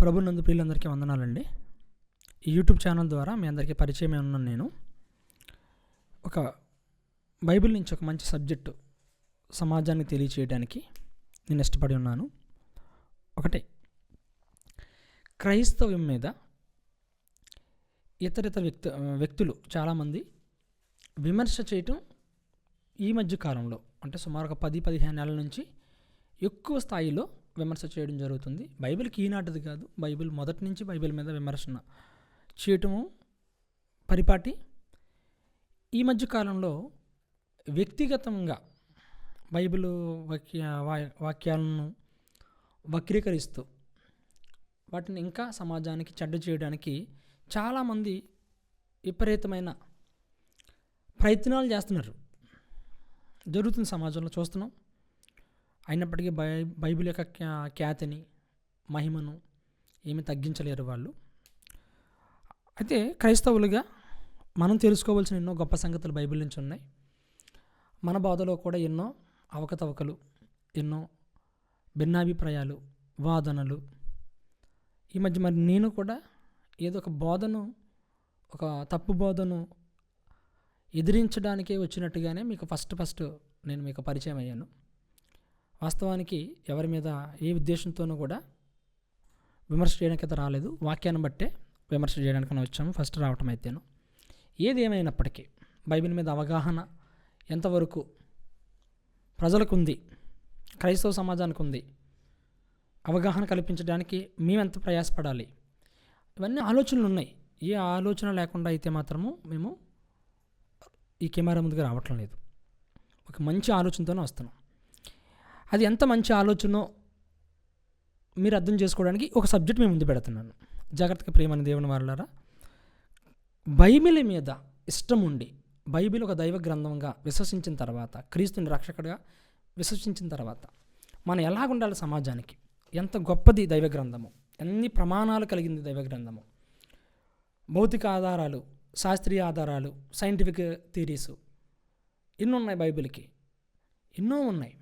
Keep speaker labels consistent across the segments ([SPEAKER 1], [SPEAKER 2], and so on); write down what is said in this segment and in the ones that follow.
[SPEAKER 1] ప్రభునందు ప్రియులందరికీ వందనాలండి. ఈ యూట్యూబ్ ఛానల్ ద్వారా మీ అందరికీ పరిచయమే ఉన్నాను. నేను ఒక బైబిల్ నుంచి ఒక మంచి సబ్జెక్టు సమాజానికి తెలియచేయడానికి నేను ఇష్టపడి ఉన్నాను. ఒకటే, క్రైస్తవ్యం మీద ఇతర వ్యక్తులు చాలామంది విమర్శ చేయటం ఈ మధ్య కాలంలో, అంటే సుమారు ఒక 10-15 నెలల నుంచి ఎక్కువ స్థాయిలో విమర్శ చేయడం జరుగుతుంది. బైబిల్కి ఈనాటిది కాదు, బైబిల్ మొదటి నుంచి బైబిల్ మీద విమర్శన చేయటము పరిపాటి. ఈ మధ్య కాలంలో వ్యక్తిగతంగా బైబిల్ వాక్యాలను వక్రీకరిస్తూ వాటిని ఇంకా సమాజానికి చెడ్డ చేయడానికి చాలామంది విపరీతమైన ప్రయత్నాలు చేస్తున్నారు. జరుగుతుంది, సమాజంలో చూస్తున్నాం. అయినప్పటికీ బైబిల్ యొక్క ఖ్యాతిని, మహిమను ఏమీ తగ్గించలేరు వాళ్ళు. అయితే క్రైస్తవులుగా మనం తెలుసుకోవాల్సిన ఎన్నో గొప్ప సంగతులు బైబిల్ నుంచి ఉన్నాయి. మన బోధలో కూడా ఎన్నో అవకతవకలు, ఎన్నో భిన్నాభిప్రాయాలు, వాదనలు. ఈ మధ్య మరి నేను కూడా ఏదో ఒక బోధను, ఒక తప్పు బోధను ఎదిరించడానికే వచ్చినట్టుగానే మీకు ఫస్ట్ నేను మీకు పరిచయం అయ్యాను. వాస్తవానికి ఎవరి మీద ఏ ఉద్దేశంతోనూ కూడా విమర్శ చేయడానికి అయితే రాలేదు. వాక్యాన్ని బట్టే విమర్శ చేయడానికి వచ్చాము ఫస్ట్ రావటం అయితేను. ఏది ఏమైనప్పటికీ బైబిల్ మీద అవగాహన ఎంతవరకు ప్రజలకు ఉంది, క్రైస్తవ సమాజానికి ఉంది, అవగాహన కల్పించడానికి మేము ఎంత ప్రయాసపడాలి, ఇవన్నీ ఆలోచనలు ఉన్నాయి. ఏ ఆలోచన లేకుండా అయితే మాత్రము మేము ఈ కెమెరా ముందుకు రావటం లేదు. ఒక మంచి ఆలోచనతోనే వస్తున్నాం. అది ఎంత మంచి ఆలోచనో మీరు అర్థం చేసుకోవడానికి ఒక సబ్జెక్ట్ మేము ముందు పెడుతున్నాను. జాగ్రత్తగా ప్రియమైన దేవుని వారలారా, బైబిల్ మీద ఇష్టం ఉండి, బైబిల్ ఒక దైవ గ్రంథంగా విశ్వసించిన తర్వాత, క్రీస్తుని రక్షకుడిగా విశ్వసించిన తర్వాత మనం ఎలాగుండాలి సమాజానికి, ఎంత గొప్పది దైవ గ్రంథము, ఎన్ని ప్రమాణాలు కలిగింది దైవ గ్రంథము, భౌతిక ఆధారాలు, శాస్త్రీయ ఆధారాలు, సైంటిఫిక్ థియరీసు ఎన్నో ఉన్నాయి బైబిల్కి, ఎన్నో ఉన్నాయి.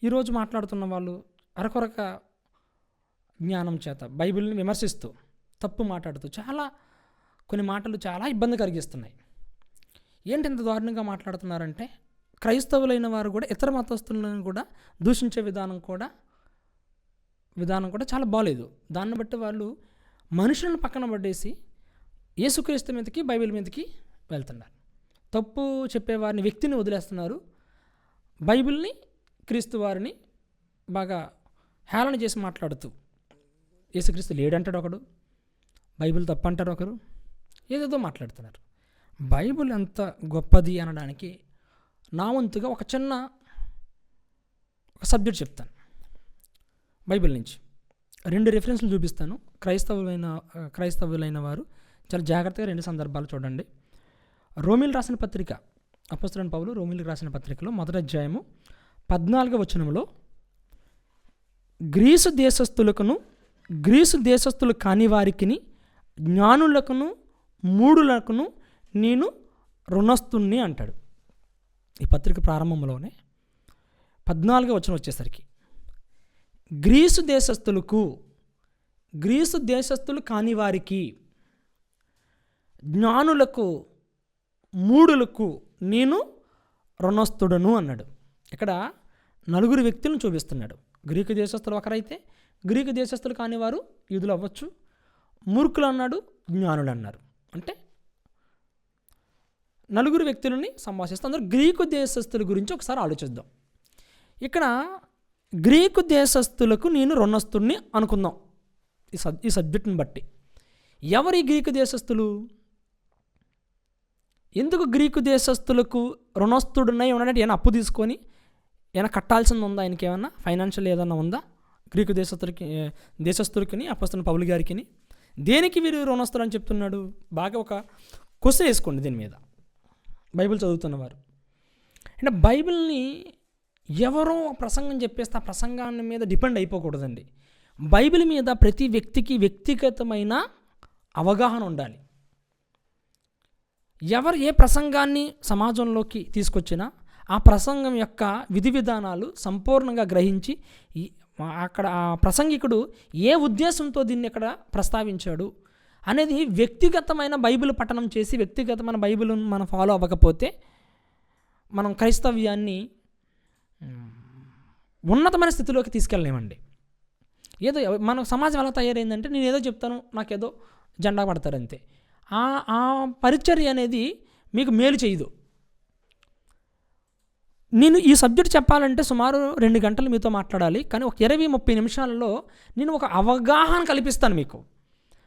[SPEAKER 1] ఈరోజు మాట్లాడుతున్న వాళ్ళు అరకొరక జ్ఞానం చేత బైబిల్ని విమర్శిస్తూ, తప్పు మాట్లాడుతూ కొన్ని మాటలు చాలా ఇబ్బంది కలిగిస్తున్నాయి. ఏంటి ఇంత దారుణంగా మాట్లాడుతున్నారంటే, క్రైస్తవులైన వారు కూడా ఇతర మతస్థులను కూడా దూషించే విధానం కూడా చాలా బాలేదు. దాన్ని బట్టి వాళ్ళు మనుషులను పక్కన పడేసి యేసుక్రీస్తు మీదకి, బైబిల్ మీదకి వెళ్తున్నారు. తప్పు చెప్పేవారిని, వ్యక్తిని వదిలేస్తున్నారు. బైబిల్ని, క్రీస్తు వారిని బాగా హేళన చేసి మాట్లాడుతూ, యేసుక్రీస్తు లేడంటాడు ఒకడు, బైబిల్ తప్పు అంటారు ఒకరు, ఏదేదో మాట్లాడుతున్నారు. బైబిల్ ఎంత గొప్పది అనడానికి నా వంతుగా ఒక సబ్జెక్ట్ చెప్తాను. బైబిల్ నుంచి 2 రిఫరెన్స్లు చూపిస్తాను. క్రైస్తవులైన వారు చాలా జాగ్రత్తగా 2 సందర్భాలు చూడండి. రోమీలు రాసిన పత్రిక, అపోస్తలుడైన పౌలు రోమీలకు రాసిన పత్రికలో 1వ అధ్యాయము 14వ వచనంలో, గ్రీసు దేశస్థులు కాని వారికిని, జ్ఞానులకును మూఢులకును నేను రుణస్తుణ్ణి అంటాడు. ఈ పత్రిక ప్రారంభంలోనే 14వ వచనం వచ్చేసరికి, గ్రీసు దేశస్థులు కాని వారికి, జ్ఞానులకు మూఢులకు నేను రుణస్తుడను అన్నాడు. ఇక్కడ 4 వ్యక్తులను చూపిస్తున్నాడు. గ్రీకు దేశస్థులు ఒకరైతే, గ్రీకు దేశస్థులు కానివారు యూదులు అవ్వచ్చు, మూర్ఖులు అన్నాడు, జ్ఞానులు అన్నారు. అంటే 4 వ్యక్తులని సంభాషిస్తూ అందరూ గ్రీకు దేశస్థుల గురించి ఒకసారి ఆలోచిద్దాం. ఇక్కడ గ్రీకు దేశస్థులకు నేను రుణస్తుడిని అనుకుందాం. ఈ సబ్జెక్ట్ని బట్టి ఎవరు ఈ గ్రీకు దేశస్థులు? ఎందుకు గ్రీకు దేశస్థులకు రుణస్తుడున్నాయి ఉన్నాడంటే, ఏమైనా అప్పు తీసుకొని ఏమైనా కట్టాల్సింది ఉందా? ఆయనకి ఏమన్నా ఫైనాన్షియల్ ఏదన్నా ఉందా? గ్రీకు దేశస్థులకి అపోస్తలుడైన పౌలు గారికి దేనికి వీరు రుణస్తులు అని చెప్తున్నాడు? బాగా ఒక క్వశ్చన్ వేసుకోండి దీని మీద, బైబిల్ చదువుతున్నవారు. అంటే బైబిల్ని ఎవరో ప్రసంగం చెప్పేస్తే ఆ ప్రసంగాన్ని మీద డిపెండ్ అయిపోకూడదండి. బైబిల్ మీద ప్రతి వ్యక్తికి వ్యక్తిగతమైన అవగాహన ఉండాలి. ఎవరు ఏ ప్రసంగాన్ని సమాజంలోకి తీసుకొచ్చినా ఆ ప్రసంగం యొక్క విధి విధానాలు సంపూర్ణంగా గ్రహించి అక్కడ ఆ ప్రసంగికుడు ఏ ఉద్దేశంతో దీన్ని ఇక్కడ ప్రస్తావించాడు అనేది వ్యక్తిగతమైన బైబిల్ పఠనం చేసి వ్యక్తిగతమైన బైబిల్ మనం ఫాలో అవ్వకపోతే మనం క్రైస్తవ్యాన్ని ఉన్నతమైన స్థితిలోకి తీసుకెళ్ళలేమండి. ఏదో మన సమాజం ఎలా తయారైందంటే నేను ఏదో చెప్తాను, నాకేదో జెండా పడతారు అంతే. ఆ పరిచర్య అనేది మీకు మేలు చేయదు. నేను ఈ సబ్జెక్ట్ చెప్పాలంటే సుమారు 2 గంటలు మీతో మాట్లాడాలి, కానీ ఒక 20-30 నిమిషాలలో నేను ఒక అవగాహన కల్పిస్తాను మీకు.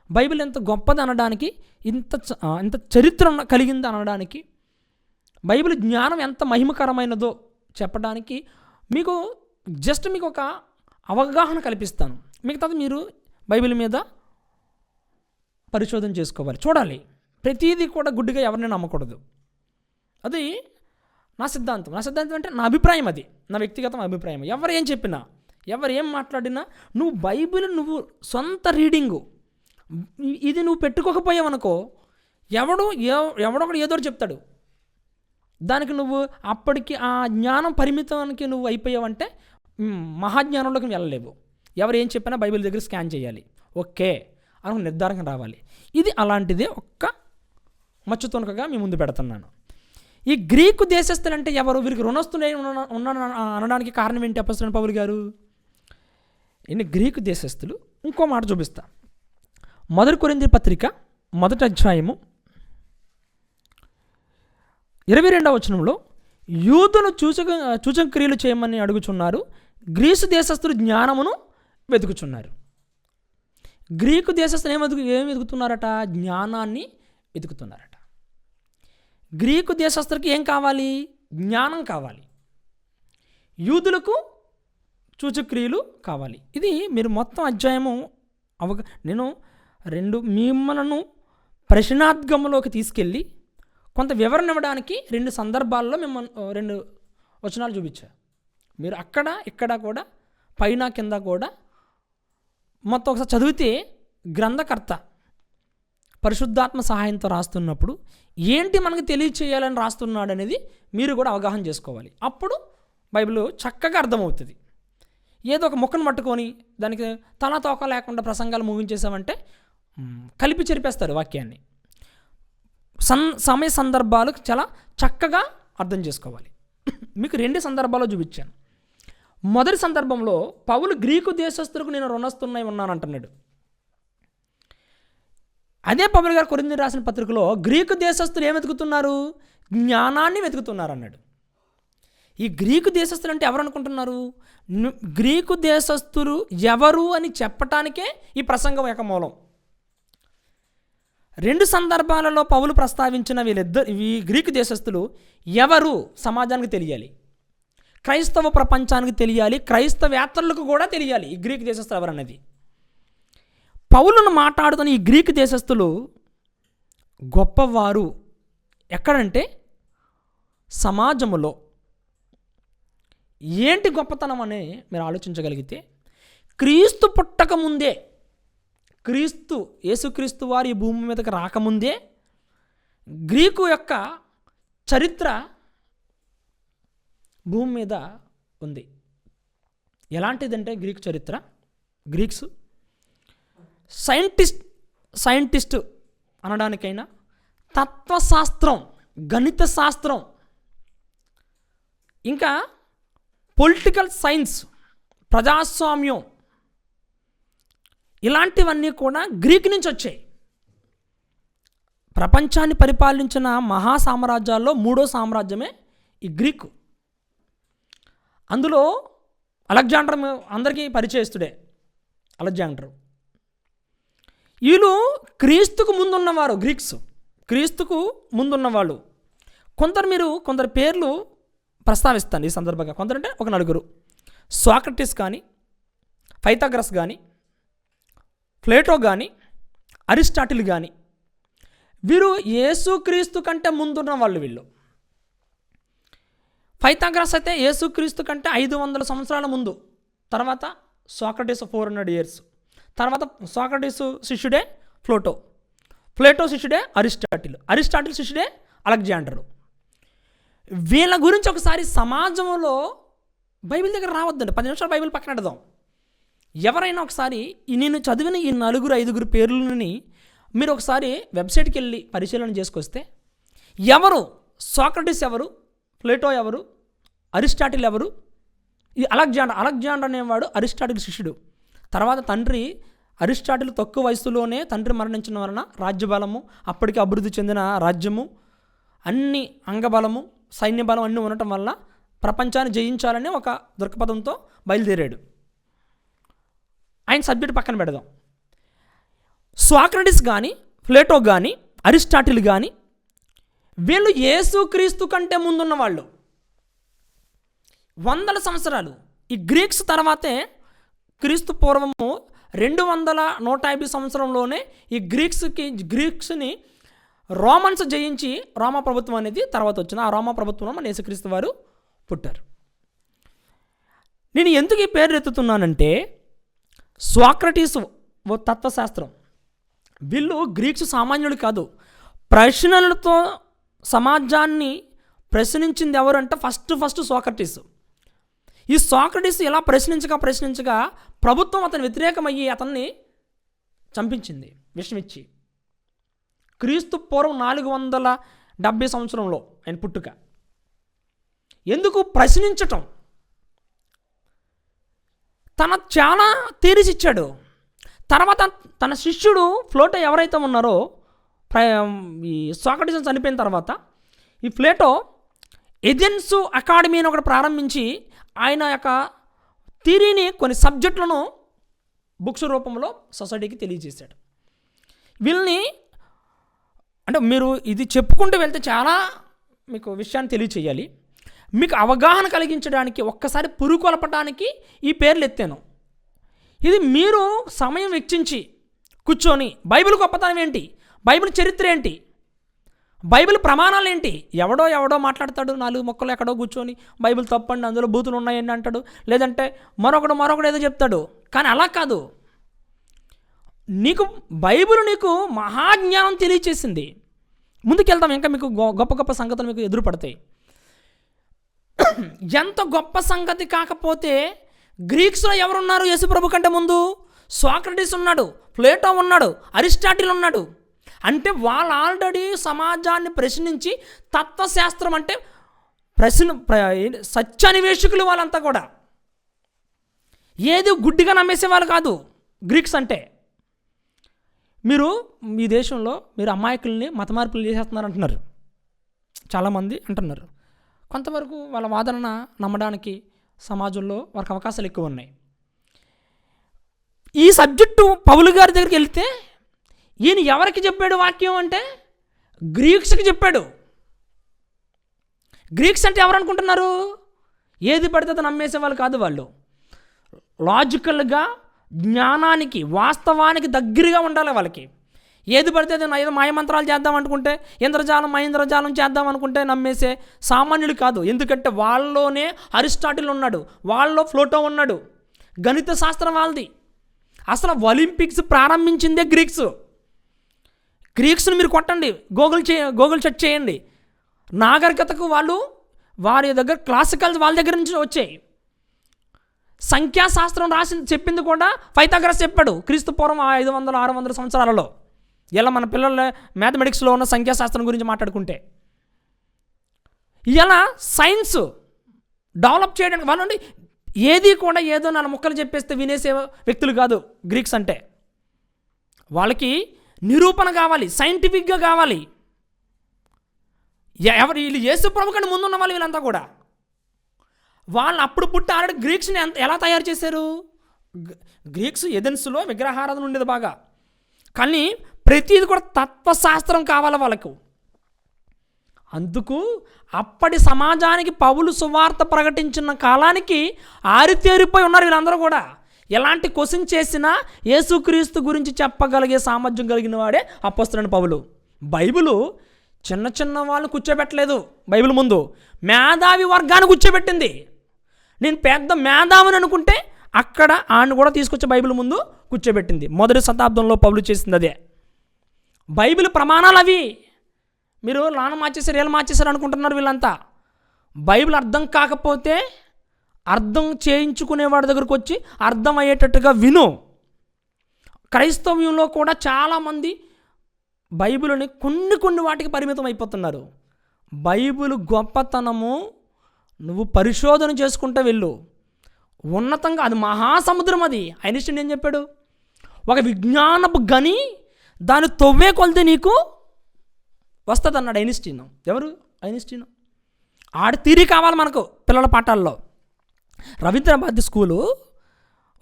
[SPEAKER 1] బైబిల్ ఎంత గొప్పది అనడానికి, ఇంత చరిత్ర కలిగింది అనడానికి, బైబిల్ జ్ఞానం ఎంత మహిమకరమైనదో చెప్పడానికి మీకు ఒక అవగాహన కల్పిస్తాను. మిగతాది మీరు బైబిల్ మీద పరిశోధన చేసుకోవాలి, చూడాలి. ప్రతిదీ కూడా గుడ్డిగా ఎవరిని నమ్మకూడదు. అది నా సిద్ధాంతం అంటే నా అభిప్రాయం, అది నా వ్యక్తిగత అభిప్రాయం. ఎవరు ఏం చెప్పినా, ఎవరు ఏం మాట్లాడినా, నువ్వు బైబిల్ నువ్వు సొంత రీడింగు ఇది నువ్వు పెట్టుకోకపోయావనుకో, ఎవడొకడు ఏదో చెప్తాడు, దానికి నువ్వు అప్పటికి ఆ జ్ఞానం పరిమితానికి నువ్వు అయిపోయావంటే మహాజ్ఞానంలోకి వెళ్ళలేవు. ఎవరు ఏం చెప్పినా బైబిల్ దగ్గర స్కాన్ చేయాలి, ఓకే అని నిర్ధారణ రావాలి. ఇది అలాంటిదే ఒక్క మచ్చుతోనకగా మీ ముందు పెడుతున్నాను. ఈ గ్రీకు దేశస్తులు అంటే ఎవరు? వీరికి రుణస్తులై అనడానికి కారణం ఏంటి అపొస్తలుడైన పౌలు గారు? ఇన్ని గ్రీకు దేశస్తులు. ఇంకో మాట చూపిస్తా. 1 కొరింథీ పత్రిక 1వ అధ్యాయము 22వ వచనంలో, యూదులు సూచక్రియలు చేయమని అడుగుచున్నారు, గ్రీసు దేశస్తులు జ్ఞానమును వెతుకుచున్నారు. గ్రీకు దేశస్తులు ఏం వెతుకుతున్నారట? జ్ఞానాన్ని వెతుకుతున్నారట. గ్రీకు దేశస్తులకి ఏం కావాలి? జ్ఞానం కావాలి. యూదులకు సూచక్రియలు కావాలి. ఇది మీరు మొత్తం అధ్యాయము నేను మిమ్మలను ప్రశ్నార్థకంలోకి తీసుకెళ్ళి కొంత వివరణ ఇవ్వడానికి 2 సందర్భాల్లో మిమ్మల్ని 2 వచనాలు చూపించా. మీరు అక్కడ ఇక్కడ కూడా పైన కింద కూడా మొత్తం ఒకసారి చదివితే గ్రంథకర్త పరిశుద్ధాత్మ సహాయంతో రాస్తున్నప్పుడు ఏంటి మనకు తెలియచేయాలని రాస్తున్నాడు అనేది మీరు కూడా అవగాహన చేసుకోవాలి. అప్పుడు బైబిల్ చక్కగా అర్థమవుతుంది. ఏదో ఒక ముక్కను పట్టుకొని దానికి తల తోక లేకుండా ప్రసంగాలు ముగించేసామంటే కలిపి చెరిపేస్తారు వాక్యాన్ని. సమయ సందర్భాలు చాలా చక్కగా అర్థం చేసుకోవాలి. మీకు 2 సందర్భాల్లో చూపించాను. మొదటి సందర్భంలో పౌలు గ్రీకు దేశస్తులకు నేను రుణస్తున్నై ఉన్నానంటున్నాడు. అదే పౌలు గారు కొరింథీ రాసిన పత్రికలో గ్రీకు దేశస్తులు ఏం వెతుకుతున్నారు? జ్ఞానాన్ని వెతుకుతున్నారు అన్నాడు. ఈ గ్రీకు దేశస్తులు అంటే ఎవరు అనుకుంటున్నారు? గ్రీకు దేశస్తులు ఎవరు అని చెప్పటానికే ఈ ప్రసంగం యొక్క మూలం. 2 సందర్భాలలో పౌలు ప్రస్తావించిన ఈ గ్రీకు దేశస్తులు ఎవరు సమాజానికి తెలియాలి, క్రైస్తవ ప్రపంచానికి తెలియాలి, క్రైస్తవేత్తలకు కూడా తెలియాలి ఈ గ్రీకు దేశస్తులు ఎవరన్నది. పౌలును మాట్లాడుతున్న ఈ గ్రీకు దేశస్తులు గొప్పవారు ఎక్కడంటే సమాజములో. ఏంటి గొప్పతనం అని మీరు ఆలోచించగలిగితే, క్రీస్తు పుట్టక ముందే, యేసుక్రీస్తు వారు ఈ భూమి మీదకి రాకముందే గ్రీకు యొక్క చరిత్ర భూమి మీద ఉంది. ఎలాంటిదంటే గ్రీకు చరిత్ర, గ్రీక్స్ సైంటిస్ట్ అనడానికైనా, తత్వశాస్త్రం, గణిత శాస్త్రం, ఇంకా పొలిటికల్ సైన్స్, ప్రజాస్వామ్యం, ఇలాంటివన్నీ కూడా గ్రీక్ నుంచి వచ్చాయి. ప్రపంచాన్ని పరిపాలించిన మహాసామ్రాజ్యాల్లో 3వ సామ్రాజ్యమే ఈ గ్రీకు. అందులో అలెగ్జాండర్ అందరికీ పరిచయస్తుడే. అలెగ్జాండర్ వీళ్ళు క్రీస్తుకు ముందున్నవారు. గ్రీక్స్ క్రీస్తుకు ముందున్నవాళ్ళు. కొందరు పేర్లు ప్రస్తావిస్తాను ఈ సందర్భంగా. కొందరంటే ఒక 4. సోక్రటీస్ కానీ, పైథాగరస్ కానీ, ప్లేటో కానీ, అరిస్టాటిల్ కానీ, వీరు యేసుక్రీస్తు కంటే ముందున్న వాళ్ళు. వీళ్ళు పైథాగరస్ అయితే యేసుక్రీస్తు కంటే 500 సంవత్సరాల ముందు. తర్వాత సోక్రటీస్ 400 years. తర్వాత సోక్రటీస్ శిష్యుడే ప్లేటో శిష్యుడే అరిస్టాటిల్ శిష్యుడే అలెగ్జాండరు. వీళ్ళ గురించి ఒకసారి సమాజంలో బైబిల్ దగ్గర రావద్దండి, 10 నిమిషాలు బైబిల్ పక్కన పెడదాం. ఎవరైనా ఒకసారి నేను చదివిన ఈ 4-5 పేర్లని మీరు ఒకసారి వెబ్సైట్కి వెళ్ళి పరిశీలన చేసుకొస్తే ఎవరు సోక్రటీస్ ఎవరు, ప్లేటో ఎవరు, అరిస్టాటిల్ ఎవరు, ఈ అలెగ్జాండర్ అనేవాడు అరిస్టాటిల్ శిష్యుడు. తర్వాత తండ్రి అరిస్టాటిల్ తక్కువ వయసులోనే తండ్రి మరణించిన వలన రాజ్యబలము, అప్పటికి అభివృద్ధి చెందిన రాజ్యము, అన్ని అంగబలము, సైన్యబలం అన్నీ ఉండటం వల్ల ప్రపంచాన్ని జయించాలని ఒక దృక్పథంతో బయలుదేరాడు. ఆయన సబ్జెక్ట్ పక్కన పెడదాం. సోక్రటీస్ కానీ, ప్లేటో కానీ, అరిస్టాటిల్ కానీ వీళ్ళు యేసుక్రీస్తు కంటే ముందున్న వాళ్ళు. 100 సంవత్సరాలు. ఈ గ్రీక్స్ తర్వాతే క్రీస్తు పూర్వము 250 సంవత్సరంలోనే ఈ గ్రీక్స్ని రోమన్స్ జయించి రోమా ప్రభుత్వం అనేది తర్వాత వచ్చింది. ఆ రోమా ప్రభుత్వంలో మన యేసుక్రీస్తు వారు పుట్టారు. నేను ఎందుకు ఈ పేరు ఎత్తుతున్నానంటే సోక్రటీస్ ఓ తత్వశాస్త్రం. వీళ్ళు గ్రీక్స్ సామాన్యులు కాదు. ప్రశ్నలతో సమాజాన్ని ప్రశ్నించింది ఎవరంటే ఫస్ట్ సోక్రటీస్. ఈ సోక్రటీస్ ఇలా ప్రశ్నించగా ప్రభుత్వం అతని వ్యతిరేకమయ్యి అతన్ని చంపించింది విషమిచ్చి. క్రీస్తు పూర్వం 470 సంవత్సరంలో ఆయన పుట్టుక. ఎందుకు ప్రశ్నించటం? తన చాలా థియరీస్ ఇచ్చాడు. తర్వాత తన శిష్యుడు ప్లేటో ఎవరైతే ఉన్నారో, ఈ సోక్రటీస్ చనిపోయిన తర్వాత ఈ ప్లేటో ఏథెన్స్ అకాడమీ అని ఒకటి ప్రారంభించి ఆయన యొక్క థియరీని కొన్ని సబ్జెక్టులను బుక్స్ రూపంలో సొసైటీకి తెలియజేశాడు. వీళ్ళని అంటే మీరు ఇది చెప్పుకుంటూ వెళ్తే చాలా మీకు విషయాన్ని తెలియచేయాలి. మీకు అవగాహన కలిగించడానికి ఒక్కసారి పురుకొల్పడానికి ఈ పేర్లు ఎత్తాను. ఇది మీరు సమయం వెచ్చించి కూర్చొని బైబిల్ గొప్పతనం ఏంటి, బైబిల్ చరిత్ర ఏంటి, బైబిల్ ప్రమాణాలు ఏంటి, ఎవడో మాట్లాడతాడు 4 మొక్కలు ఎక్కడో కూర్చొని బైబిల్ తప్పండి అందులో బూతులు ఉన్నాయండి అంటాడు, లేదంటే మరొకడు ఏదో చెప్తాడు. కానీ అలా కాదు. బైబిల్ నీకు మహాజ్ఞానం తెలియచేసింది. ముందుకెళ్తాం, ఇంకా మీకు గొప్ప సంగతులు మీకు ఎదురుపడతాయి. ఎంత గొప్ప సంగతి కాకపోతే గ్రీక్స్లో ఎవరున్నారు యేసుప్రభు కంటే ముందు? సోక్రటీస్ ఉన్నాడు, ప్లేటో ఉన్నాడు, అరిస్టాటిల్ ఉన్నాడు. అంటే వాళ్ళు ఆల్రెడీ సమాజాన్ని ప్రశ్నించి తత్వశాస్త్రం అంటే సత్యాన్వేషకులు వాళ్ళంతా కూడా. ఏది గుడ్డిగా నమ్మేసేవాళ్ళు కాదు గ్రీక్స్ అంటే. మీరు మీ దేశంలో మీరు అమాయకుల్ని మత మార్పులు చేసేస్తున్నారు అంటున్నారు, చాలామంది అంటున్నారు. కొంతవరకు వాళ్ళ వాదన నమ్మడానికి సమాజంలో వారికి అవకాశాలు ఎక్కువ ఉన్నాయి. ఈ సబ్జెక్టు పౌలు గారి దగ్గరికి వెళ్తే ఈయన ఎవరికి చెప్పాడు వాక్యం అంటే గ్రీక్స్కి చెప్పాడు. గ్రీక్స్ అంటే ఎవరు అనుకుంటున్నారు? ఏది పడితే అది నమ్మేసే వాళ్ళు కాదు. వాళ్ళు లాజికల్గా జ్ఞానానికి వాస్తవానికి దగ్గరగా ఉండాలి వాళ్ళకి. ఏది పడితే అది ఏదో మాయమంత్రాలు చేద్దాం అనుకుంటే, ఇంద్రజాలం మహేంద్రజాలం చేద్దాం అనుకుంటే నమ్మేసే సామాన్యులు కాదు. ఎందుకంటే వాళ్ళలోనే అరిస్టాటిల్ ఉన్నాడు, వాళ్ళలో ప్లేటో ఉన్నాడు, గణిత శాస్త్రం వాళ్ళది. అసలు ఒలింపిక్స్ ప్రారంభించిందే గ్రీక్స్ని మీరు కొట్టండి, గూగుల్ సెర్చ్ చేయండి. నాగరికతకు వారి దగ్గర క్లాసికల్స్ వాళ్ళ దగ్గర నుంచి వచ్చాయి. సంఖ్యాశాస్త్రం చెప్పింది కూడా పైథాగరస్ చెప్పాడు క్రీస్తు పూర్వం 500-600 సంవత్సరాలలో. ఇలా మన పిల్లల మ్యాథమెటిక్స్లో ఉన్న సంఖ్యాశాస్త్రం గురించి మాట్లాడుకుంటే ఇలా సైన్స్ డెవలప్ చేయడానికి వాళ్ళండి ఏది కూడా ఏదో నా ముక్కలు చెప్పేస్తే వినేసే వ్యక్తులు కాదు గ్రీక్స్ అంటే. వాళ్ళకి నిరూపణ కావాలి, సైంటిఫిక్గా కావాలి. వీళ్ళు యేసుప్రభు కంటే ముందున్న వాళ్ళు వీళ్ళంతా కూడా. వాళ్ళు అప్పుడు పుట్టి ఆల్రెడీ గ్రీక్స్ని ఎలా తయారు చేశారు? గ్రీక్స్ ఏథెన్స్లో విగ్రహారాధన ఉండేది బాగా. కానీ ప్రతిది కూడా తత్వశాస్త్రం కావాలి వాళ్ళకు. అందుకు అప్పటి సమాజానికి పౌలు సువార్త ప్రకటించిన కాలానికి ఆరితేరిపోయి ఉన్నారు వీళ్ళందరూ కూడా. ఎలాంటి క్వశ్చన్ చేసినా యేసుక్రీస్తు గురించి చెప్పగలిగే సామర్థ్యం కలిగిన వాడే అపోస్తలుడైన పౌలు. బైబిలు చిన్న వాళ్ళని కూర్చోబెట్టలేదు. బైబిల్ ముందు మేధావి వర్గాన్ని కూర్చోబెట్టింది. నేను పెద్ద మేధావిని అనుకుంటే అక్కడ ఆయన కూడా తీసుకొచ్చి బైబిల్ ముందు కూర్చోబెట్టింది. 1వ శతాబ్దంలో పౌలు చేసింది అదే. బైబిల్ ప్రమాణాలు అవి. మీరు లాన మార్చేసారు, ఏళ్ళు మార్చేశారు అనుకుంటున్నారు వీళ్ళంతా. బైబిల్ అర్థం కాకపోతే అర్థం చేయించుకునేవాడి దగ్గరకు వచ్చి అర్థమయ్యేటట్టుగా విను. క్రైస్తవ్యంలో కూడా చాలామంది బైబిల్ని కొన్ని వాటికి పరిమితం అయిపోతున్నారు. బైబిల్ గొప్పతనము నువ్వు పరిశోధన చేసుకుంటూ వెళ్ళు. ఉన్నతంగా అది మహాసముద్రం. అది ఐన్స్టీన్ ఏం చెప్పాడు? ఒక విజ్ఞానపు గని దాన్ని తవ్వే కొలితే నీకు వస్తుంది అన్నాడు ఐన్స్టీన్. ఎవరు ఐన్స్టీన్? ఆడి తీరి కావాలి మనకు పిల్లల పాఠాల్లో. రవీంద్ర భారతి స్కూలు,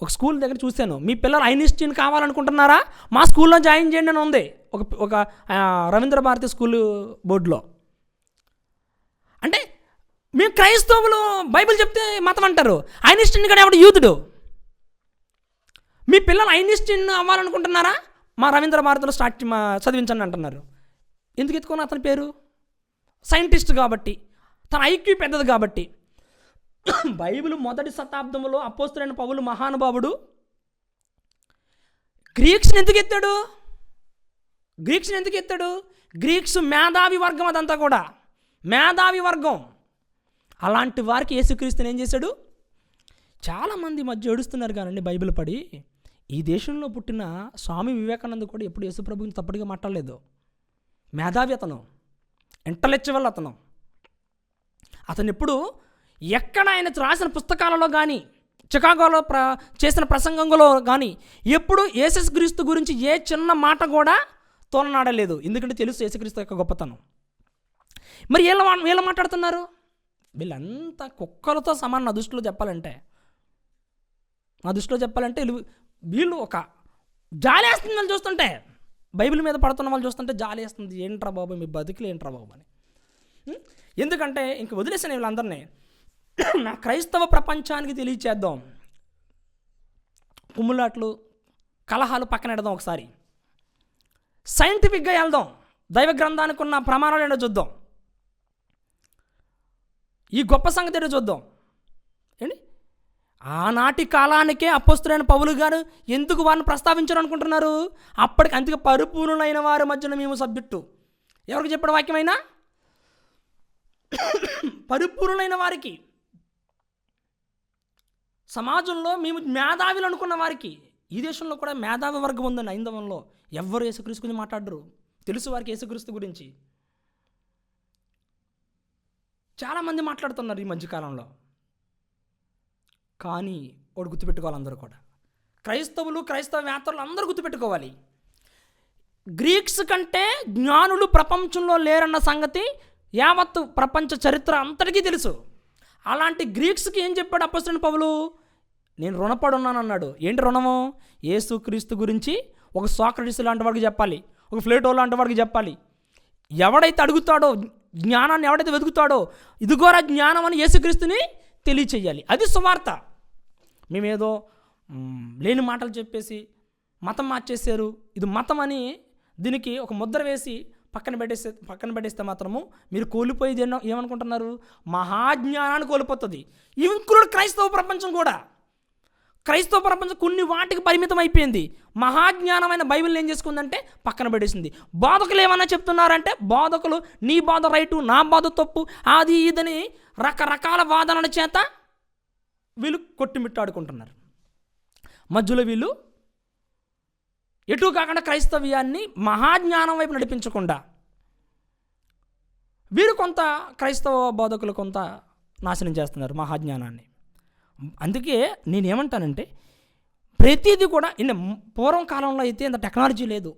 [SPEAKER 1] ఒక స్కూల్ దగ్గర చూశాను, మీ పిల్లలు ఐన్స్టీన్ కావాలనుకుంటున్నారా, మా స్కూల్లో జాయిన్ చేయండి అని ఉంది ఒక రవీంద్ర భారతి స్కూల్ బోర్డులో. అంటే మేము క్రైస్తవులు బైబిల్ చెప్తే మతం అంటారు. ఐన్స్టీన్ కూడా ఎవడు యూతుడు. మీ పిల్లలు ఐన్స్టీన్ అవ్వాలనుకుంటున్నారా, మా రవీంద్ర భారతిలో చదివించండి అంటున్నారు. ఎందుకు ఎత్తుకున్నా అతని పేరు? సైంటిస్ట్ కాబట్టి, తన ఐక్యూ పెద్దది కాబట్టి. బైబిల్ మొదటి శతాబ్దంలో అపోస్తలుడైన పౌలు మహానుభావుడు గ్రీక్స్ని ఎందుకు ఎత్తాడు? గ్రీక్స్ మేధావి వర్గం, అదంతా కూడా మేధావి వర్గం. అలాంటి వారికి యేసుక్రీస్తుని ఏం చేశాడు? చాలామంది మధ్య ఏడుస్తున్నారు కానండి బైబిల్ పడి. ఈ దేశంలో పుట్టిన స్వామి వివేకానంద కూడా ఎప్పుడు యేసుప్రభు గురించి తప్పటిగా మాట్లాడలేదు. మేధావి అతను, ఇంటలెక్చువల్ అతను. ఎప్పుడు ఎక్కడ ఆయన రాసిన పుస్తకాలలో కానీ, చికాగోలో చేసిన ప్రసంగంలో కానీ ఎప్పుడు యేసుక్రీస్తు గురించి ఏ చిన్న మాట కూడా తోలనాడలేదు. ఎందుకంటే తెలుసు యేసుక్రీస్తు యొక్క గొప్పతనం. మరి వీళ్ళు మాట్లాడుతున్నారు, వీళ్ళంతా కుక్కలతో సమానం. నా దృష్టిలో చెప్పాలంటే వీళ్ళు ఒక జాలేస్తుంది వాళ్ళు చూస్తుంటే, బైబిల్ మీద పడుతున్న వాళ్ళు చూస్తుంటే జాలేస్తుంది. ఏంట్రా బాబు మీ బతుకులు ఏంట్రా బాబు అని. ఎందుకంటే ఇంక వదిలేసాను వీళ్ళందరినీ. నా క్రైస్తవ ప్రపంచానికి తెలియచేద్దాం. కుమ్ములాట్లు, కలహాలు పక్కన పెడదాం. ఒకసారి సైంటిఫిక్గా వెళ్దాం. దైవ గ్రంథానికి ఉన్న ప్రమాణాలు ఏంటో చూద్దాం. ఈ గొప్ప సంగతి ఏంటో చూద్దాం. ఏంటి ఆనాటి కాలానికే అపోస్తలుడైన పౌలు గారు ఎందుకు వారిని ప్రస్తావించారు అనుకుంటున్నారు? అప్పటికి అందుకే పరిపూర్ణులైన వారి మధ్యన మేము సబ్జెక్టు. ఎవరికి చెప్పిన వాక్యమైనా? పరిపూర్ణులైన వారికి, సమాజంలో మేము మేధావులు అనుకున్న వారికి. ఈ దేశంలో కూడా మేధావి వర్గం ఉందండి హైందవంలో. ఎవ్వరు యేసుక్రీస్తు గురించి మాట్లాడరు. తెలుసు వారికి యేసుక్రీస్తు గురించి. చాలామంది మాట్లాడుతున్నారు ఈ మధ్యకాలంలో. కానీ ఒకటి గుర్తుపెట్టుకోవాలి అందరూ కూడా, క్రైస్తవేత్తలు అందరూ గుర్తుపెట్టుకోవాలి. గ్రీక్స్ కంటే జ్ఞానులు ప్రపంచంలో లేరన్న సంగతి యావత్తు ప్రపంచ చరిత్ర అంతటికీ తెలుసు. అలాంటి గ్రీక్స్కి ఏం చెప్పాడు అపోస్తలుడైన పౌలు? నేను రుణపడి ఉన్నాను అన్నాడు. ఏంటి రుణము? యేసుక్రీస్తు గురించి ఒక సోక్రటీస్ లాంటి వాడికి చెప్పాలి, ఒక ప్లేటో లాంటి వాడికి చెప్పాలి. ఎవడైతే అడుగుతాడో, జ్ఞానాన్ని ఎవడైతే వెతుకుతాడో, ఇదిగోరా జ్ఞానం అని యేసుక్రీస్తుని తెలియచేయాలి. అది సువార్త. మేమేదో లేని మాటలు చెప్పేసి మతం మార్చేశారు, ఇది మతం అని దీనికి ఒక ముద్ర వేసి పక్కన పెట్టేస్తే మాత్రము మీరు కోల్పోయేది ఏమనుకుంటున్నారు? మహాజ్ఞానాన్ని కోల్పోతుంది. ఇంక్లూడ్ క్రైస్తవ ప్రపంచం కూడా. క్రైస్తవ ప్రపంచం కొన్ని వాటికి పరిమితం అయిపోయింది. మహాజ్ఞానమైన బైబిల్ ఏం చేసుకుందంటే పక్కన పెట్టేసింది. బోధకులు ఏమన్నా చెప్తున్నారంటే, బోధకులు నీ బోధ రైటు, నా బోధ తప్పు, అది ఇదని రకరకాల వాదనల చేత వీళ్ళు కొట్టిమిట్టాడుకుంటున్నారు. మధ్యలో వీళ్ళు ఎటు కాకుండా క్రైస్తవ్యాన్ని మహాజ్ఞానం వైపు నడిపించకుండా వీరు కొంత క్రైస్తవ బోధకులు కొంత నాశనం చేస్తున్నారు మహాజ్ఞానాన్ని. అందుకే నేనేమంటానంటే, ప్రతిదీ కూడా పూర్వం కాలంలో అయితే ఇంత టెక్నాలజీ లేదు.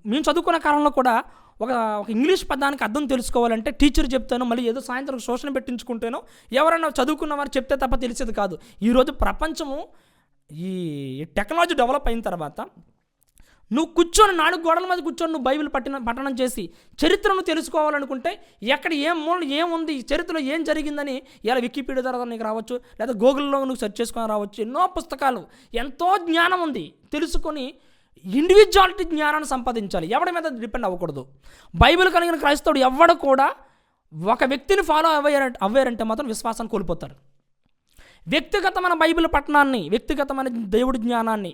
[SPEAKER 1] మేము చదువుకున్న కాలంలో కూడా ఒక ఇంగ్లీష్ పదానికి అర్థం తెలుసుకోవాలంటే టీచర్ చెప్తాను, మళ్ళీ ఏదో సాయంత్రం శోషణ పెట్టించుకుంటేనో ఎవరైనా చదువుకున్న వారు చెప్తే తప్ప తెలిసేది కాదు. ఈరోజు ప్రపంచము ఈ టెక్నాలజీ డెవలప్ అయిన తర్వాత నువ్వు కూర్చొని 4 గోడల మీద కూర్చొని నువ్వు బైబిల్ పఠనం చేసి చరిత్రను తెలుసుకోవాలనుకుంటే ఎక్కడ ఏముంది, చరిత్రలో ఏం జరిగిందని ఇలా వికీపీడియా ద్వారా నీకు రావచ్చు, లేదా గూగుల్లో నువ్వు సెర్చ్ చేసుకొని రావచ్చు. ఎన్నో పుస్తకాలు, ఎంతో జ్ఞానం ఉంది. తెలుసుకొని ఇండివిజువాలిటీ జ్ఞానాన్ని సంపాదించాలి. ఎవడి మీద డిపెండ్ అవ్వకూడదు. బైబిల్ కలిగిన క్రైస్తవుడు ఎవడు కూడా ఒక వ్యక్తిని ఫాలో అవ్వారంటే మాత్రం విశ్వాసాన్ని కోల్పోతారు. వ్యక్తిగతమైన బైబిల్ పఠనాన్ని, వ్యక్తిగతమైన దేవుడి జ్ఞానాన్ని,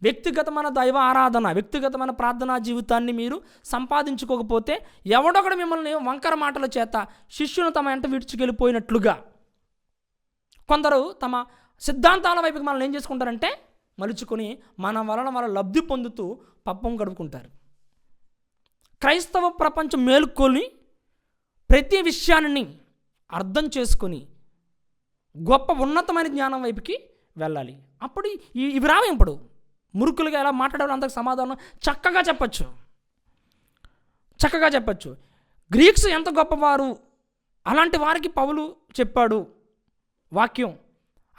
[SPEAKER 1] వ్యక్తిగతమైన దైవ ఆరాధన, వ్యక్తిగతమైన ప్రార్థనా జీవితాన్ని మీరు సంపాదించుకోకపోతే ఎవడొకడు మిమ్మల్ని వంకర మాటల చేత శిష్యుని తమ వెంట విడిచికెళ్ళిపోయినట్లుగా కొందరు తమ సిద్ధాంతాల వైపుకి మనల్ని ఏం చేసుకుంటారంటే మలుచుకొని మన వలన వాళ్ళ లబ్ధి పొందుతూ పప్పం గడుపుకుంటారు. క్రైస్తవ ప్రపంచం మేలుకొని ప్రతి విషయాన్ని అర్థం చేసుకొని గొప్ప ఉన్నతమైన జ్ఞానం వైపుకి వెళ్ళాలి. అప్పుడు ఇవి రావు. ఇప్పుడు మురుకులుగా ఎలా మాట్లాడాలో అంతకు సమాధానం చక్కగా చెప్పచ్చు. గ్రీక్స్ ఎంత గొప్పవారు, అలాంటి వారికి పౌలు చెప్పాడు వాక్యం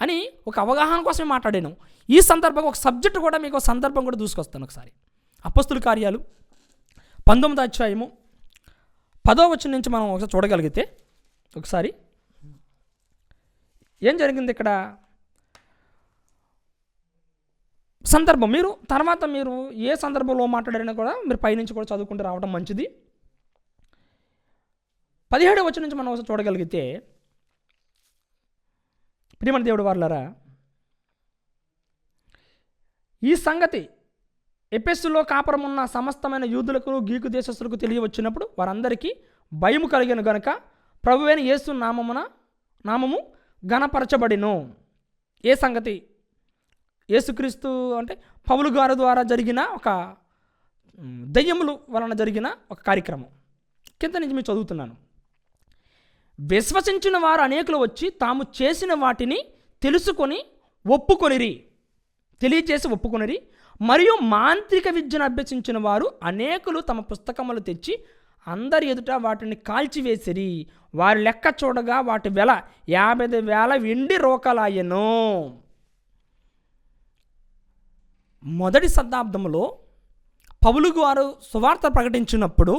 [SPEAKER 1] అని ఒక అవగాహన కోసమే మాట్లాడాను. ఈ సందర్భంగా ఒక సబ్జెక్ట్ కూడా మీకు ఒక సందర్భం కూడా దూసుకొస్తాను. ఒకసారి అపోస్తుల కార్యాలు 19వ అధ్యాయము 10వ వచనం నుంచి మనం ఒకసారి చూడగలిగితే ఒకసారి ఏం జరిగింది ఇక్కడ సందర్భం. మీరు తర్వాత మీరు ఏ సందర్భంలో మాట్లాడారని కూడా మీరు పైనుంచి కూడా చదువుకుంటూ రావడం మంచిది. 17వ వచనం నుంచి మనం ఒకసారి చూడగలిగితే, ప్రియమైన దేవుడు వారలారా, ఈ సంగతి ఎఫెసులో కాపురం ఉన్న సమస్తమైన యూదులకు గ్రీకు దేశస్తులకు తెలియవచ్చినప్పుడు వారందరికీ భయము కలిగిన గనుక ప్రభువైన యేసు నామము ఘనపరచబడిను. ఏ సంగతి? యేసుక్రీస్తు అంటే పౌలు గారి ద్వారా జరిగిన ఒక దయ్యముల వలన జరిగిన ఒక కార్యక్రమం. కింద నుంచి మీరు చదువుతున్నాను. విశ్వసించిన వారు అనేకులు వచ్చి తాము చేసిన వాటిని తెలియచేసి ఒప్పుకొనిరి. మరియు మాంత్రిక విద్యను అభ్యసించిన వారు అనేకులు తమ పుస్తకములు తెచ్చి అందరి ఎదుట వాటిని కాల్చివేసిరి. వారి లెక్క చూడగా వాటి వెల 50,000 వెండి రోకలాయెను. మొదటి శతాబ్దంలో పౌలు గారు సువార్త ప్రకటించినప్పుడు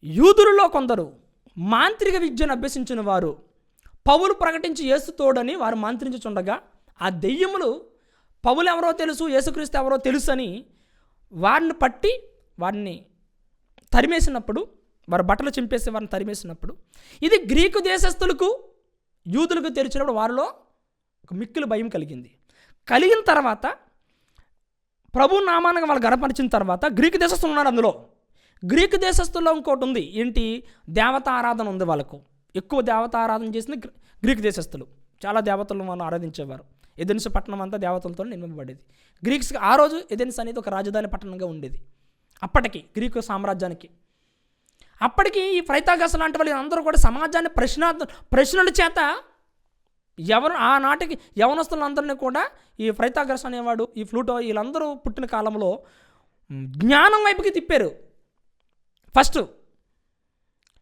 [SPEAKER 1] యూదులలో కొందరు మాంత్రిక విద్యను అభ్యసించిన వారు పౌలు ప్రకటించి యేసు తోడని వారు మంత్రించుచుండగా ఆ దెయ్యములు పౌలు ఎవరో తెలుసు, యేసుక్రీస్తు ఎవరో తెలుసు అని వారిని పట్టి వారిని తరిమేసినప్పుడు, వారి బట్టలు చింపేసి వారిని తరిమేసినప్పుడు, ఇది గ్రీకు దేశస్తులకు యూదులకు తెలిసినప్పుడు వారిలో ఒక మిక్కిలి భయం కలిగిన తర్వాత ప్రభు నామానికి వాళ్ళు గనపరిచిన తర్వాత గ్రీకు దేశస్తులు ఉన్నారు. అందులో గ్రీకు దేశస్తుల్లో ఇంకోటి ఉంది. ఏంటి? దేవతా ఆరాధన ఉంది. వాళ్ళకు ఎక్కువ దేవతా ఆరాధన చేసింది గ్రీకు దేశస్తులు. చాలా దేవతలను వాళ్ళు ఆరాధించేవారు. ఎథెన్స్ పట్టణం అంతా దేవతలతో నిర్మింపబడేది. గ్రీక్స్ ఆ రోజు ఎథెన్స్ అనేది ఒక రాజధాని పట్టణంగా ఉండేది అప్పటికి గ్రీకు సామ్రాజ్యానికి. అప్పటికి ఈ పైథాగరస్ లాంటి వాళ్ళు అందరూ కూడా సమాజాన్ని ప్రశ్నల చేత ఎవరు ఆనాటికి యవనస్తులందరినీ కూడా ఈ పైథాగరస్ అనేవాడు, ఈ ప్లూటో, వీళ్ళందరూ పుట్టిన కాలంలో జ్ఞానం వైపుకి తిప్పారు. ఫస్ట్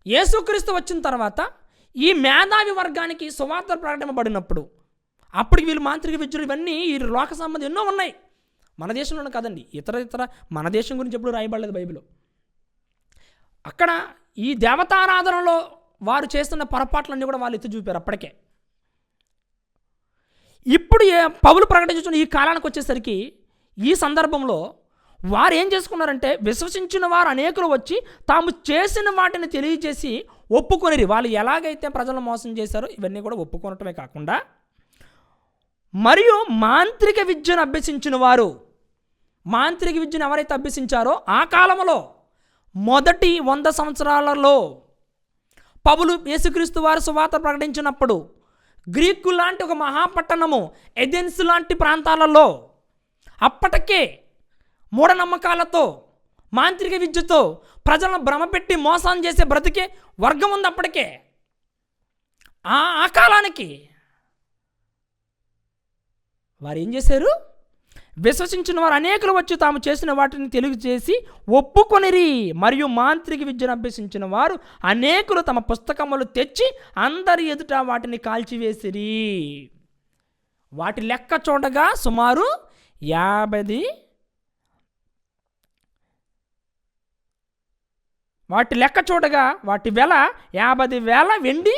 [SPEAKER 1] యేసుక్రీస్తు వచ్చిన తర్వాత ఈ మేధావి వర్గానికి సువార్త ప్రకటింపబడినప్పుడు అప్పటికి వీళ్ళు మాంత్రిక విద్యలు ఇవన్నీ ఈ లోక సంబంధం ఎన్నో ఉన్నాయి. మన దేశంలోనే కాదండి, ఇతర మన దేశం గురించి ఎప్పుడు రాయబడలేదు బైబిల్లో. అక్కడ ఈ దేవతారాధనలో వారు చేస్తున్న పొరపాట్లన్నీ కూడా వాళ్ళు ఎత్తి చూపారు అప్పటికే. ఇప్పుడు పౌలు ప్రకటించున్న ఈ కాలానికి వచ్చేసరికి ఈ సందర్భంలో వారు ఏం చేసుకున్నారంటే విశ్వసించిన వారు అనేకులు వచ్చి తాము చేసిన వాటిని తెలియజేసి ఒప్పుకొనిరి. వాళ్ళు ఎలాగైతే ప్రజలను మోసం చేశారో ఇవన్నీ కూడా ఒప్పుకొనటమే కాకుండా మరియు మాంత్రిక విద్యను అభ్యసించిన వారు, మాంత్రిక విద్యను ఎవరైతే అభ్యసించారో ఆ కాలంలో మొదటి 100 సంవత్సరాలలో పౌలు యేసుక్రీస్తు వారు సువార్త ప్రకటించినప్పుడు గ్రీకు లాంటి ఒక మహాపట్టణము ఎథెన్స్ లాంటి ప్రాంతాలలో అప్పటికే మూఢనమ్మకాలతో మాంత్రిక విద్యతో ప్రజలను భ్రమపెట్టి మోసం చేసే బ్రతికే వర్గం ఉంది అప్పటికే. ఆ కాలానికి వారు ఏం చేశారు? విశ్వసించిన వారు అనేకులు వచ్చి తాము చేసిన వాటిని తెలియజేసి ఒప్పుకొనిరి. మరియు మాంత్రిక విద్యను అభ్యసించిన వారు అనేకులు తమ పుస్తకములు తెచ్చి అందరి ఎదుట వాటిని కాల్చివేసిరి. వాటి లెక్క చూడగా సుమారు 50 వాటి లెక్క చూడగా వాటి వెల 50,000 వెండి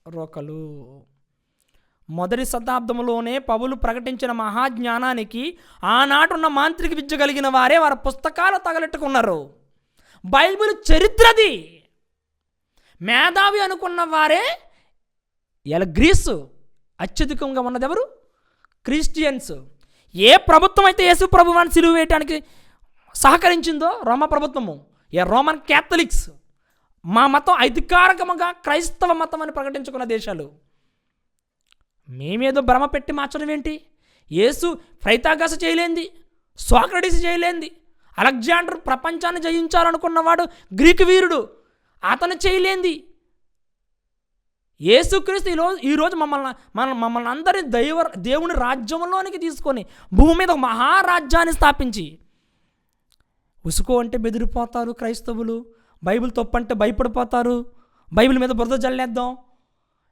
[SPEAKER 1] రోకలు. మొదటి శతాబ్దంలోనే పౌలు ప్రకటించిన మహాజ్ఞానానికి ఆనాటున్న మాంత్రిక విద్య కలిగిన వారే వారి పుస్తకాలు తగలెట్టుకున్నారు. బైబిల్ చరిత్రది. మేధావి అనుకున్న వారే గ్రీసు అత్యధికంగా ఉన్నది ఎవరు? క్రిస్టియన్స్. ఏ ప్రభుత్వం అయితే యేసు ప్రభువాన్ని సిలువ వేయటానికి సహకరించిందో రోమా ప్రభుత్వము, రోమన్ క్యాథలిక్స్, మా మతం అధికారికంగా క్రైస్తవ మతం అని ప్రకటించుకున్న దేశాలు. మేమేదో భ్రమ పెట్టి మార్చడం ఏంటి? యేసు ప్రైతాగస చేయలేంది, సోక్రటీస్ చేయలేంది, అలెగ్జాండర్ ప్రపంచాన్ని జయించాలనుకున్నవాడు గ్రీకు వీరుడు, అతను చేయలేంది. యేసుక్రీస్తు ఈరోజు మమ్మల్ని అందరినీ దేవుని రాజ్యంలోనికి తీసుకొని భూమి మీద ఒక మహారాజ్యాన్ని స్థాపించి, ఉసుకో అంటే బెదిరిపోతారు క్రైస్తవులు, బైబిల్ తప్పంటే భయపడిపోతారు, బైబిల్ మీద బురద జల్లేద్దాం,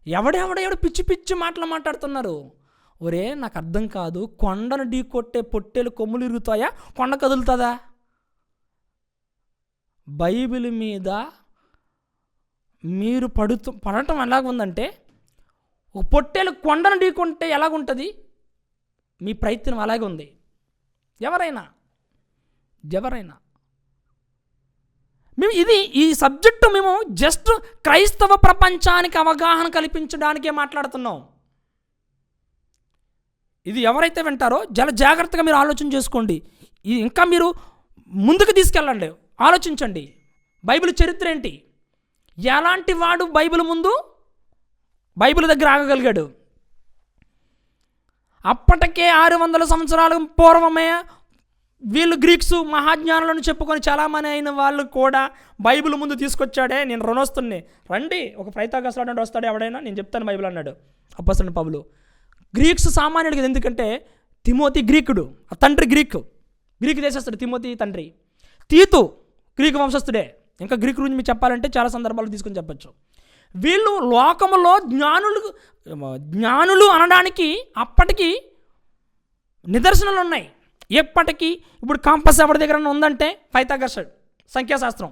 [SPEAKER 1] ఎవడెవడెవడు పిచ్చి పిచ్చి మాటలు మాట్లాడుతున్నారు. ఒరే నాకు అర్థం కాదు, కొండను ఢీ కొట్టే పొట్టేలు కొమ్ములు ఇరుగుతాయా, కొండ కదులుతుందా? బైబిల్ మీద మీరు పడటం ఎలాగుందంటే, ఒక పొట్టేలు కొండను ఢీకొంటే ఎలాగుంటుంది, మీ ప్రయత్నం అలాగే ఉంది. ఎవరైనా మేము ఈ సబ్జెక్టు మేము జస్ట్ క్రైస్తవ ప్రపంచానికి అవగాహన కల్పించడానికే మాట్లాడుతున్నాం. ఇది ఎవరైతే వింటారో చాలా జాగ్రత్తగా మీరు ఆలోచన చేసుకోండి. ఇది ఇంకా మీరు ముందుకు తీసుకెళ్ళండి, ఆలోచించండి. బైబిల్ చరిత్ర ఏంటి, ఎలాంటి వాడు బైబిల్ దగ్గర ఆగగలిగాడు? అప్పటికే 600 సంవత్సరాల పూర్వమే వీళ్ళు గ్రీక్స్ మహాజ్ఞానులను చెప్పుకొని చాలామంది అయిన వాళ్ళు కూడా బైబిల్ ముందు తీసుకొచ్చాడే. నేను రుణొస్తున్నే, రండి ఒక ప్రైతాగస అంటే వస్తాడు ఎవడైనా, నేను చెప్తాను బైబిల్ అన్నాడు అప్పొస్తలుడైన పౌలు. గ్రీక్స్ సామాన్యుడికి, ఎందుకంటే తిమోతి గ్రీకుడు, ఆ తండ్రి గ్రీక్ దేశస్థుడు, తిమోతి తండ్రి. తీతు గ్రీకు వంశస్థుడే. ఇంకా గ్రీక్ గురించి మీకు చెప్పాలంటే చాలా సందర్భాలు తీసుకొని చెప్పచ్చు. వీళ్ళు లోకములో జ్ఞానులు అనడానికి అప్పటికి నిదర్శనాలు ఉన్నాయి. ఎప్పటికీ ఇప్పుడు కాంపస్ ఎవరి దగ్గర ఉందంటే పైథాగరస్ సంఖ్యాశాస్త్రం.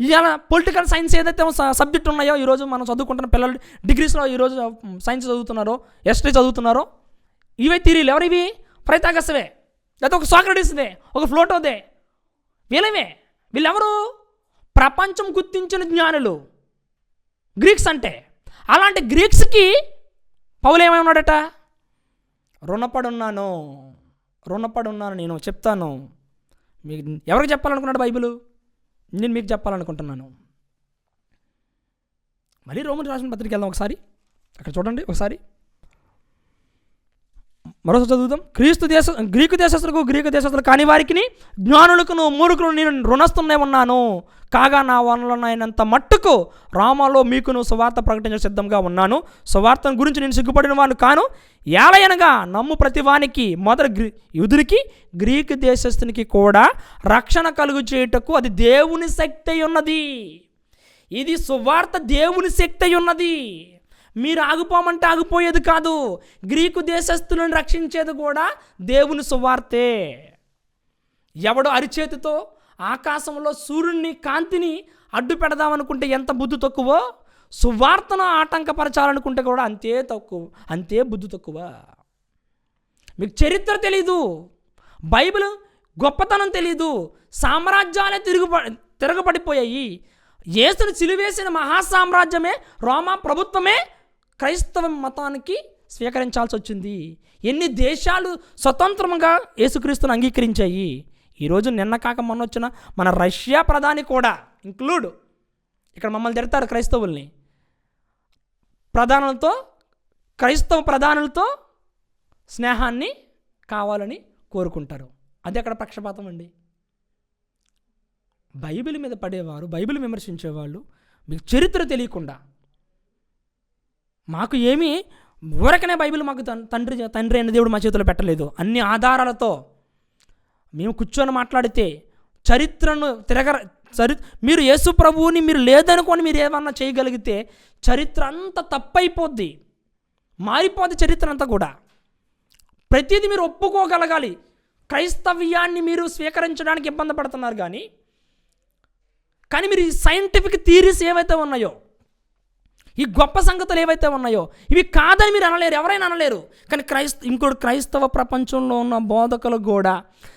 [SPEAKER 1] ఇవాళ పొలిటికల్ సైన్స్ ఏదైతే సబ్జెక్ట్ ఉన్నాయో ఈరోజు మనం చదువుకుంటున్న పిల్లలు డిగ్రీస్లో ఈరోజు సైన్స్ చదువుతున్నారో, హిస్టరీ చదువుతున్నారో, ఇవే థియరీలు. ఎవరివి? పైథాగరస్వే, లేకపోతే ఒక సోక్రటీస్దే, ఒక ప్లూటోదే. వీళ్ళెవరు? ప్రపంచం గుర్తించిన జ్ఞానులు గ్రీక్స్ అంటే. అలాంటి గ్రీక్స్కి పౌలు ఏమన్నాడట? రుణపడున్నాను నేను చెప్తాను. మీకు ఎవరికి చెప్పాలనుకున్నాడు బైబిల్? నేను మీకు చెప్పాలనుకుంటున్నాను. మళ్ళీ రోమన్ రాసిన పత్రిక వెళ్దాం ఒకసారి, అక్కడ చూడండి ఒకసారి, మరోసారి చదువుదాం. గ్రీకు దేశస్తులకు కాని వారికి, జ్ఞానులకును మూర్ఖులు నేను రుణస్తున్నే ఉన్నాను. కాగా నా వనలైనంత మట్టుకు రామాలో మీకును సువార్త ప్రకటించ సిద్ధంగా ఉన్నాను. సువార్తను గురించి నేను సిగ్గుపడిన వాడిని కాను. ఏలయనగా నమ్ము ప్రతివానికి, మొదటి యూదునికి గ్రీకు దేశస్తునికి కూడా రక్షణ కలుగు చేయుటకు అది దేవుని శక్తి అయి ఉన్నది. ఇది సువార్త దేవుని శక్తి అయి ఉన్నది. మీరు ఆగిపోమంటే ఆగిపోయేది కాదు. గ్రీకు దేశస్తులను రక్షించేది కూడా దేవుని సువార్తే. ఎవడు అరిచేతితో ఆకాశంలో సూర్యుని కాంతిని అడ్డు పెడదామనుకుంటే ఎంత బుద్ధి తక్కువో, సువార్తను ఆటంకపరచాలనుకుంటే కూడా అంతే బుద్ధి తక్కువ. మీకు చరిత్ర తెలీదు, బైబిల్ గొప్పతనం తెలీదు, సామ్రాజ్యాలే తిరగబడిపోయాయి. యేసును సిలువేసిన మహాసామ్రాజ్యమే, రోమా ప్రభుత్వమే క్రైస్తవ మతానికి స్వీకరించాల్సి వచ్చింది. ఎన్ని దేశాలు స్వతంత్రంగా యేసుక్రీస్తును అంగీకరించాయి. ఈరోజు నిన్న కాక మొన్న వచ్చిన మన రష్యా ప్రధాని కూడా ఇంక్లూడ్, ఇక్కడ మమ్మల్ని తిడతారు క్రైస్తవుల్ని, క్రైస్తవ ప్రధానులతో స్నేహాన్ని కావాలని కోరుకుంటారు. అది అక్కడ పక్షపాతం అండి. బైబిల్ మీద పడేవారు, బైబిల్ విమర్శించేవాళ్ళు మీకు చరిత్ర తెలియకుండా, మాకు ఏమీ ఊరకనే బైబిల్ మాకు తండ్రి అయిన దేవుడు మా చేతిలో పెట్టలేదు. అన్ని ఆధారాలతో మేము కూర్చొని మాట్లాడితే చరిత్రను మీరు యేసు ప్రభువుని మీరు లేదనుకొని మీరు ఏమన్నా చేయగలిగితే చరిత్ర అంతా తప్పైపోద్ది, మారిపోద్ది చరిత్ర అంతా కూడా. ప్రతిదీ మీరు ఒప్పుకోగలగాలి. క్రైస్తవ్యాన్ని మీరు స్వీకరించడానికి ఇబ్బంది పడుతున్నారు కానీ మీరు ఈ సైంటిఫిక్ థియరీస్ ఏవైతే ఉన్నాయో, ఈ గొప్ప సంగతులు ఏవైతే ఉన్నాయో, ఇవి కాదని మీరు అనలేరు, ఎవరైనా అనలేరు. కానీ క్రైస్తవ ప్రపంచంలో ఉన్న బోధకులు కూడా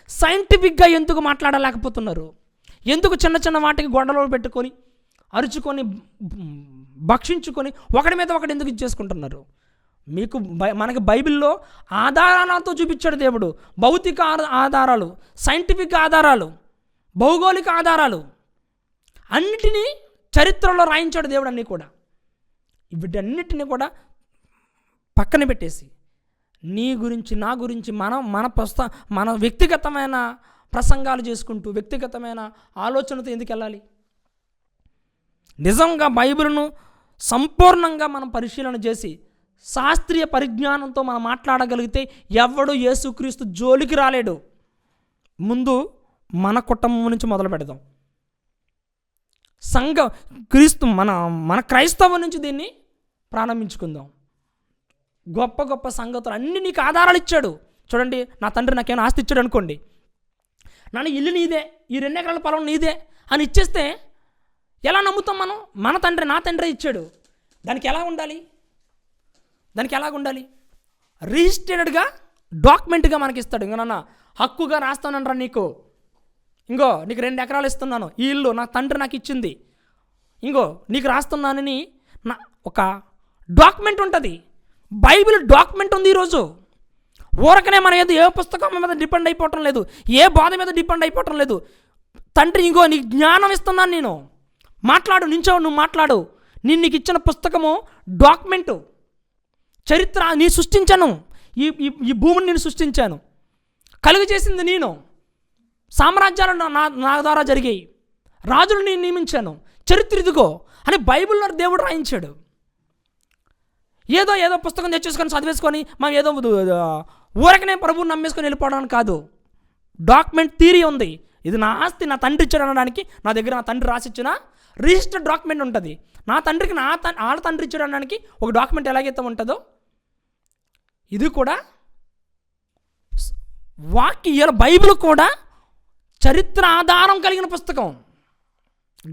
[SPEAKER 1] సైంటిఫిక్గా ఎందుకు మాట్లాడలేకపోతున్నారు? ఎందుకు చిన్న చిన్న వాటికి గొడవలు పెట్టుకొని, అరుచుకొని, భక్షించుకొని ఒకటి మీద ఒకటి ఎందుకు ఇచ్చేసుకుంటున్నారు? మనకి బైబిల్లో ఆధారాలతో చూపించాడు దేవుడు. భౌతిక ఆధారాలు, సైంటిఫిక్ ఆధారాలు, భౌగోళిక ఆధారాలు అన్నిటినీ చరిత్రలో రాయించాడు దేవుడు. అన్నీ కూడా వీటన్నిటిని కూడా పక్కన పెట్టేసి నీ గురించి నా గురించి మన వ్యక్తిగతమైన ప్రసంగాలు చేసుకుంటూ వ్యక్తిగతమైన ఆలోచనతో ఎందుకు వెళ్ళాలి? నిజంగా బైబిల్ను సంపూర్ణంగా మనం పరిశీలన చేసి శాస్త్రీయ పరిజ్ఞానంతో మనం మాట్లాడగలిగితే ఎవడు యేసుక్రీస్తు జోలికి రాలేడు. ముందు మన కుటుంబం నుంచి మొదలు పెడదాం. క్రీస్తు మన క్రైస్తవం నుంచి దీన్ని ప్రారంభించుకుందాం. గొప్ప గొప్ప సంగతులు అన్నీ నీకు ఆధారాలు ఇచ్చాడు. చూడండి, నా తండ్రి నాకేమైనా ఆస్తి ఇచ్చాడు అనుకోండి, నన్ను ఇల్లు నీదే, ఈ 2 ఎకరాల పొలం నీదే అని ఇచ్చేస్తే ఎలా నమ్ముతాం మనం? నా తండ్రి ఇచ్చాడు. దానికి ఎలా ఉండాలి? రిజిస్టర్డ్గా డాక్యుమెంట్గా మనకి ఇస్తాడు. ఇంకో నాన్న హక్కుగా రాస్తానరా నీకు 2 ఎకరాలు ఇస్తున్నాను, ఈ ఇల్లు నా తండ్రి నాకు ఇచ్చింది, నీకు రాస్తున్నానని ఒక డాక్యుమెంట్ ఉంటుంది. బైబిల్ డాక్యుమెంట్ ఉంది. ఈరోజు ఊరకనే మన ఏ పుస్తకం మీద డిపెండ్ అయిపోవటం లేదు, ఏ బాధ మీద డిపెండ్ అయిపోవటం లేదు. తండ్రి నీకు జ్ఞానం ఇస్తున్నాను, నేను మాట్లాడు, నువ్వు మాట్లాడు. నీకు ఇచ్చిన పుస్తకము డాక్యుమెంటు, చరిత్ర. నీ సృష్టించాను, ఈ భూమిని నేను సృష్టించాను, కలుగు చేసింది నేను, సామ్రాజ్యాలు నా ద్వారా జరిగాయి, రాజులు నేను నియమించాను, చరిత్ర ఇదిగో అని బైబిల్లో దేవుడు రాయించాడు. ఏదో పుస్తకం తెచ్చేసుకొని చదివేసుకొని మనం ఏదో ఊరకనే ప్రభువుని నమ్మేసుకొని వెళ్ళిపోవడానికి కాదు. డాక్యుమెంట్ థియరీ ఉంది. ఇది నా ఆస్తి, నా తండ్రి ఇచ్చాడు అనడానికి నా దగ్గర నా తండ్రి రాసిచ్చిన రిజిస్టర్డ్ డాక్యుమెంట్ ఉంటుంది. నా తండ్రికి వాళ్ళ తండ్రి ఇచ్చాడు అనడానికి ఒక డాక్యుమెంట్ ఎలాగైతే ఉంటుందో, ఇది కూడా బైబిల్ కూడా చరిత్ర ఆధారం కలిగిన పుస్తకం.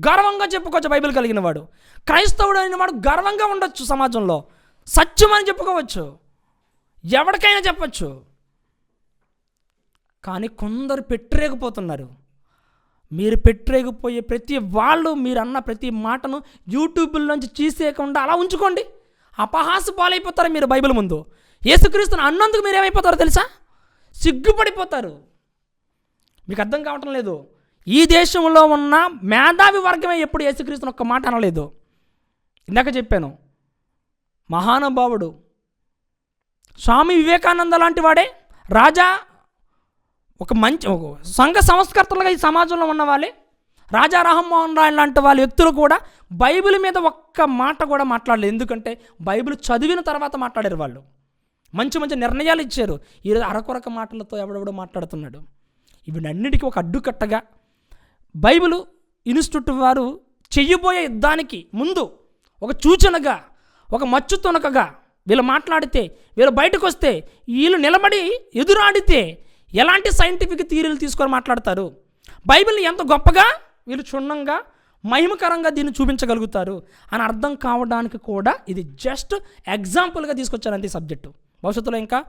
[SPEAKER 1] గర్వంగా చెప్పుకోవచ్చు బైబిల్ కలిగిన వాడు. క్రైస్తవుడు అయిన వాడు గర్వంగా ఉండొచ్చు, సమాజంలో సత్యం అని చెప్పుకోవచ్చు, ఎవరికైనా చెప్పచ్చు. కానీ కొందరు పెట్టరేగిపోతున్నారు. మీరు పెట్టరేగిపోయే మీరు అన్న ప్రతి మాటను యూట్యూబ్లోంచి తీసేయకుండా అలా ఉంచుకోండి. అపహాస్య పాలైపోతారు మీరు బైబిల్ ముందు. యేసుక్రీస్తుని అన్నందుకు మీరు ఏమైపోతారో తెలుసా? సిగ్గుపడిపోతారు. మీకు అర్థం కావటం లేదు. ఈ దేశంలో ఉన్న మేధావి వర్గమే ఎప్పుడు యేసుక్రీస్తుని ఒక్క మాట అనలేదు. ఇందాక చెప్పాను, మహానుభావుడు స్వామి వివేకానంద లాంటి వాడే రాజా, ఒక సంఘ సంస్కర్తలుగా ఈ సమాజంలో ఉన్న వాళ్ళే, రాజా రామ్మోహన్ రాయ్ లాంటి వాళ్ళ వ్యక్తులు కూడా బైబిల్ మీద ఒక్క మాట కూడా మాట్లాడలేదు. ఎందుకంటే బైబిల్ చదివిన తర్వాత మాట్లాడారు వాళ్ళు. మంచి మంచి నిర్ణయాలు ఇచ్చారు. ఈరోజు అరకొరక మాటలతో ఎవడెవడో మాట్లాడుతున్నాడు. వీటన్నిటికీ ఒక అడ్డుకట్టగా బైబిల్ ఇన్స్టిట్యూట్ వారు చెయ్యబోయే యుద్ధానికి ముందు ఒక సూచనగా, ఒక మచ్చు తునకగా వీళ్ళు మాట్లాడితే, వీళ్ళు బయటకు వస్తే, వీళ్ళు నిలబడి ఎదురాడితే ఎలాంటి సైంటిఫిక్ థియరీలు తీసుకొని మాట్లాడతారు, బైబిల్ని ఎంత గొప్పగా వీళ్ళు క్షుణ్ణంగా మహిమకరంగా దీన్ని చూపించగలుగుతారు అని అర్థం కావడానికి కూడా ఇది జస్ట్ ఎగ్జాంపుల్గా తీసుకొచ్చారు అంతే సబ్జెక్టు. భవిష్యత్తులో ఇంకా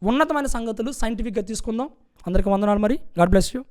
[SPEAKER 1] ఉన్నతమైన సంగతులు సైంటిఫిక్గా తీసుకుందాం. అందరికీ వందనాలు. మరి గాడ్ బ్లెస్ యూ.